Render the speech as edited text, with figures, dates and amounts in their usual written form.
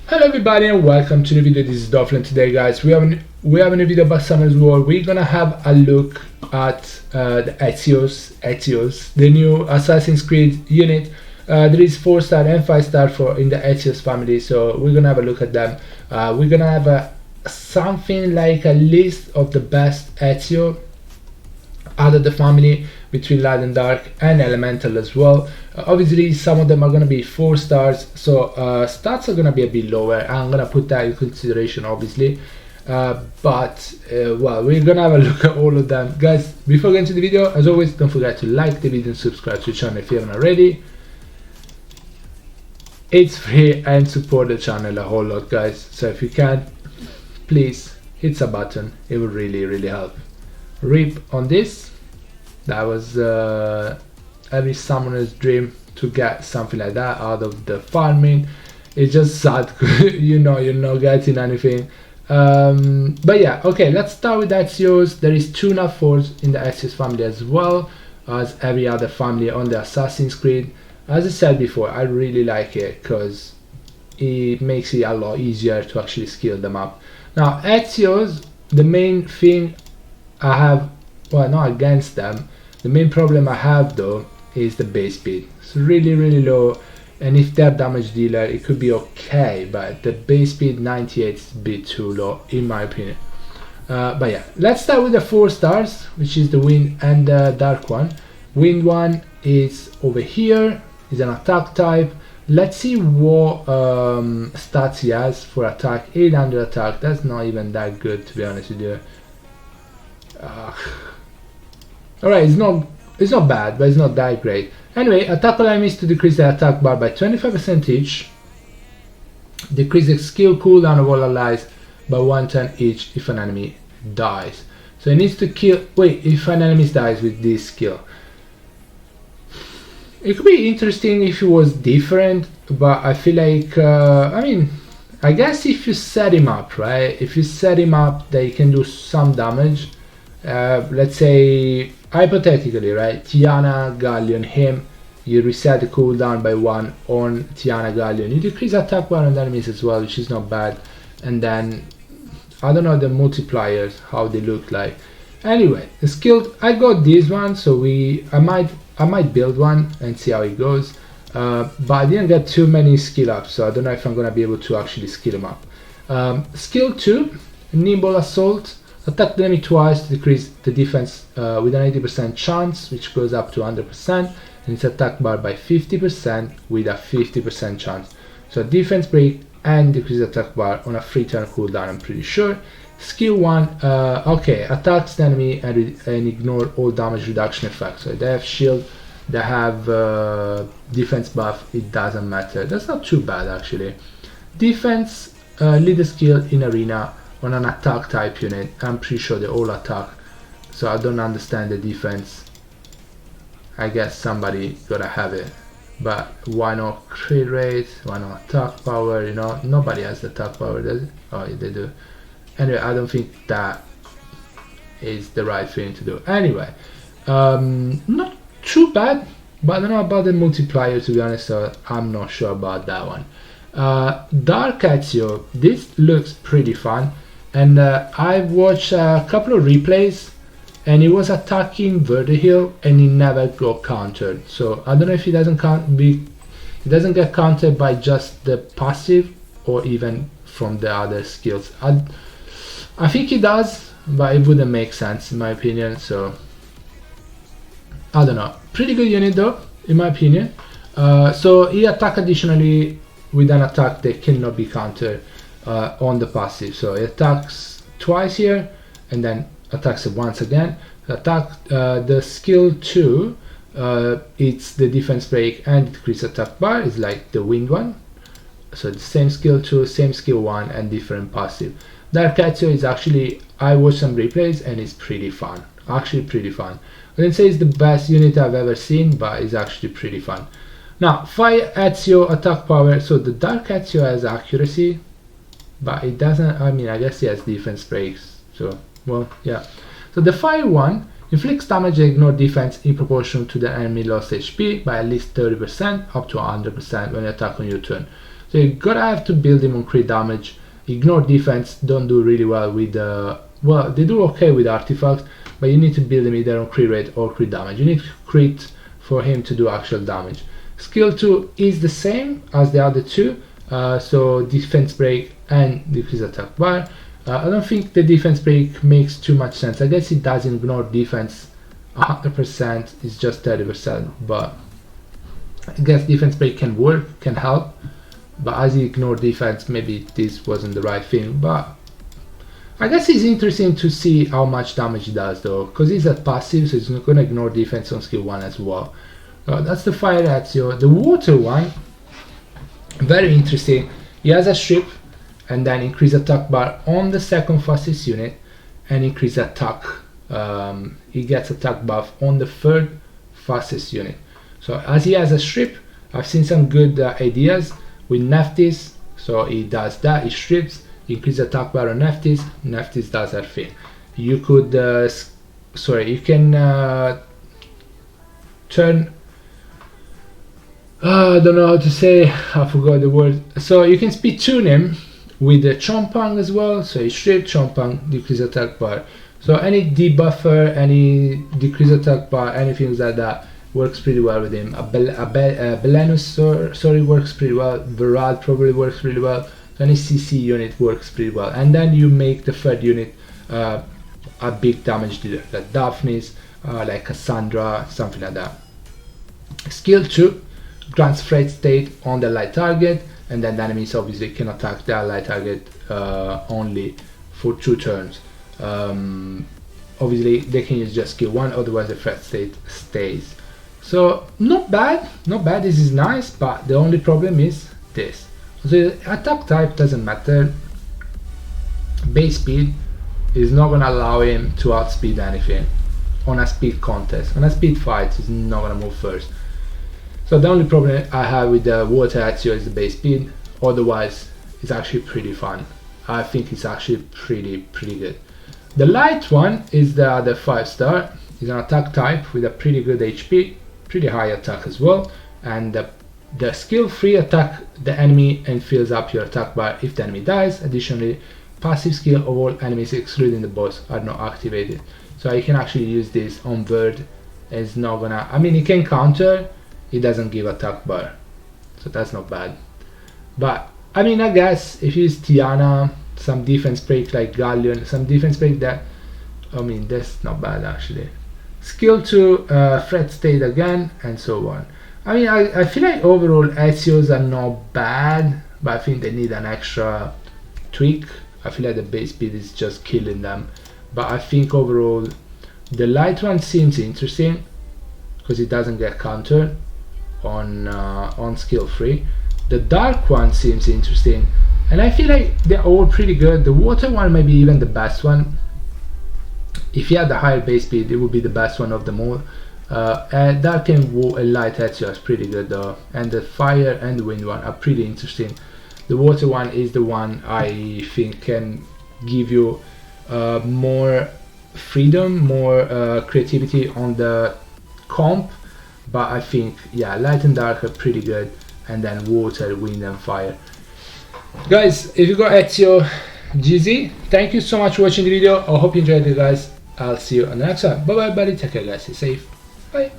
Hello everybody and welcome to the video. This is Dolphin. Today guys we have a new video about Summoners War. We're gonna have a look at the Ezios, the new Assassin's Creed unit. There is 4-star and 5-star for in the Ezios family, so we're gonna have a look at them. We're gonna have something like a list of the best Ezio out of the family between light and dark and elemental as well. Obviously some of them are going to be 4 stars, so stats are going to be a bit lower. I'm going to put that in consideration obviously, but well, we're going to have a look at all of them. Guys, before going to the video, as always, don't forget to like the video and subscribe to the channel if you haven't already. It's free and support the channel a whole lot, guys, so if you can, please hit a button. It would really help. Rip on this. That was every summoner's dream to get something like that out of the farming. It's just sad, you're not getting anything. But yeah, okay, let's start with Ezio's. There is 2 nat 4s in the Ezio's family as well as every other family on the Assassin's Creed. As I said before, I really like it because it makes it a lot easier to actually skill them up. Now Ezio's, the main thing I have, well, not against them, the main problem I have though is the base speed. It's really low, and if they're damage dealer it could be okay, but the base speed 98 is a bit too low in my opinion. But yeah, let's start with the 4 stars, which is the wind and the dark one. Wind one is over here, is an attack type. Let's see what stats he has for attack. 800 attack, that's not even that good to be honest with you. Alright, it's not bad, but it's not that great. Anyway, attack all enemies to decrease the attack bar by 25% each. Decrease the skill cooldown of all allies by 1 turn each if an enemy dies. So it needs to kill. Wait, if an enemy dies with this skill. It could be interesting if it was different, but I feel like I mean, I guess if you set him up, right? If you set him up that he can do some damage. Let's say hypothetically, right, Tiana, Galleon, him, you reset the cooldown by 1 on Tiana, Galleon, you decrease attack bar on enemies as well, which is not bad. And then I don't know the multipliers, how they look like. Anyway, the skill, I got this one, so I might build one and see how it goes, but I didn't get too many skill ups, so I don't know if I'm gonna be able to actually skill them up. Skill 2, nimble assault. Attack the enemy twice to decrease the defense with an 80% chance, which goes up to 100%, and its attack bar by 50% with a 50% chance. So defense break and decrease attack bar on a 3 turn cooldown, I'm pretty sure. Skill 1, okay, attacks the enemy and ignore all damage reduction effects. So they have shield, they have defense buff, it doesn't matter. That's not too bad actually. Defense, leader skill in arena on an attack type unit. I'm pretty sure they all attack, so I don't understand the defense. I guess somebody gotta have it, but why not crit rate, why not attack power? Nobody has the attack power, does it? Oh yeah, they do. Anyway, I don't think that is the right thing to do. Anyway, not too bad, but I don't know about the multiplier to be honest, so I'm not sure about that one. Dark Ezio, this looks pretty fun. And I've watched a couple of replays and he was attacking Vertihill and he never got countered. So I don't know if he doesn't get countered by just the passive or even from the other skills. I think he does, but it wouldn't make sense in my opinion, so I don't know. Pretty good unit though, in my opinion. So he attack additionally with an attack that cannot be countered on the passive. So it attacks twice here and then attacks it once again. The skill 2, it's the defense break and decrease attack bar, is like the wind one. So the same skill 2, same skill 1 and different passive. Dark Ezio is actually, I watched some replays and it's pretty fun, actually pretty fun. I didn't say it's the best unit I've ever seen, but it's actually pretty fun. Now Fire Ezio attack power, so the Dark Ezio has accuracy, but it doesn't, I mean, I guess he has defense breaks, so, well, yeah. So the Fire one inflicts damage and ignore defense in proportion to the enemy lost HP by at least 30% up to 100% when you attack on your turn. So So you gotta have to build him on crit damage. Ignore defense don't do really well with well, they do okay with artifacts, but you need to build him either on crit rate or crit damage. You need crit for him to do actual damage. Skill 2 is the same as the other two, so defense break and decrease attack bar. I don't think the defense break makes too much sense. I guess it does ignore defense 100%, it's just 30%, but I guess defense break can work, can help, but as he ignored defense, maybe this wasn't the right thing. But I guess it's interesting to see how much damage he does though, because he's at passive, so he's not going to ignore defense on skill 1 as well. That's the fire Ezio. The water one, very interesting. He has a strip and then increase attack bar on the second fastest unit and increase attack. He gets attack buff on the third fastest unit. So as he has a strip, I've seen some good ideas with Neftis. So he does that, he strips, increase attack bar on Neftis. Neftis does that thing. You could, you can turn, I don't know how to say, I forgot the word. So you can speed tune him with the Chompang as well. So he strip, Chompang, decrease attack bar. So any debuffer, any decrease attack bar, anything like that works pretty well with him. Belenus, sorry, works pretty well. Varad probably works pretty well. So any CC unit works pretty well. And then you make the third unit a big damage dealer, like Daphnis, like Cassandra, something like that. Skill 2 grants threat state on the light target, and then the enemies obviously can attack that light target only for 2 turns. Obviously they can use just skill 1, otherwise the threat state stays. So not bad, this is nice, but the only problem is this. So the attack type doesn't matter. Base speed is not gonna allow him to outspeed anything on a speed contest. On a speed fight, he's not gonna move first. So the only problem I have with the water Ezio is the base speed. Otherwise, it's actually pretty fun. I think it's actually pretty good. The light one is the other 5-star. It's an attack type with a pretty good HP, pretty high attack as well, and the skill 3 attack the enemy and fills up your attack bar if the enemy dies. Additionally, passive skill of all enemies excluding the boss are not activated. So you can actually use this on bird. It's not gonna, I mean, it can counter, it doesn't give attack bar, so that's not bad. But I mean, I guess if you use Tiana, some defense break like Galleon, some defense break that, I mean, that's not bad actually. Skill 2 threat state again, and so on. I mean, I feel like overall Ezios are not bad, but I think they need an extra tweak. I feel like the base speed is just killing them, but I think overall the light one seems interesting because it doesn't get countered on skill 3. The dark one seems interesting, and I feel like they're all pretty good. The water one may be even the best one. If you had the higher base speed, it would be the best one of them all. Dark and light Ezio is pretty good though, and the fire and the wind one are pretty interesting. The water one is the one I think can give you more freedom, more creativity on the comp, but I think, yeah, light and dark are pretty good, and then water, wind and fire. Guys, if you got Ezio, GZ, thank you so much for watching the video. I hope you enjoyed it, guys. I'll see you on the next one. Bye bye buddy, take care guys, stay safe, bye.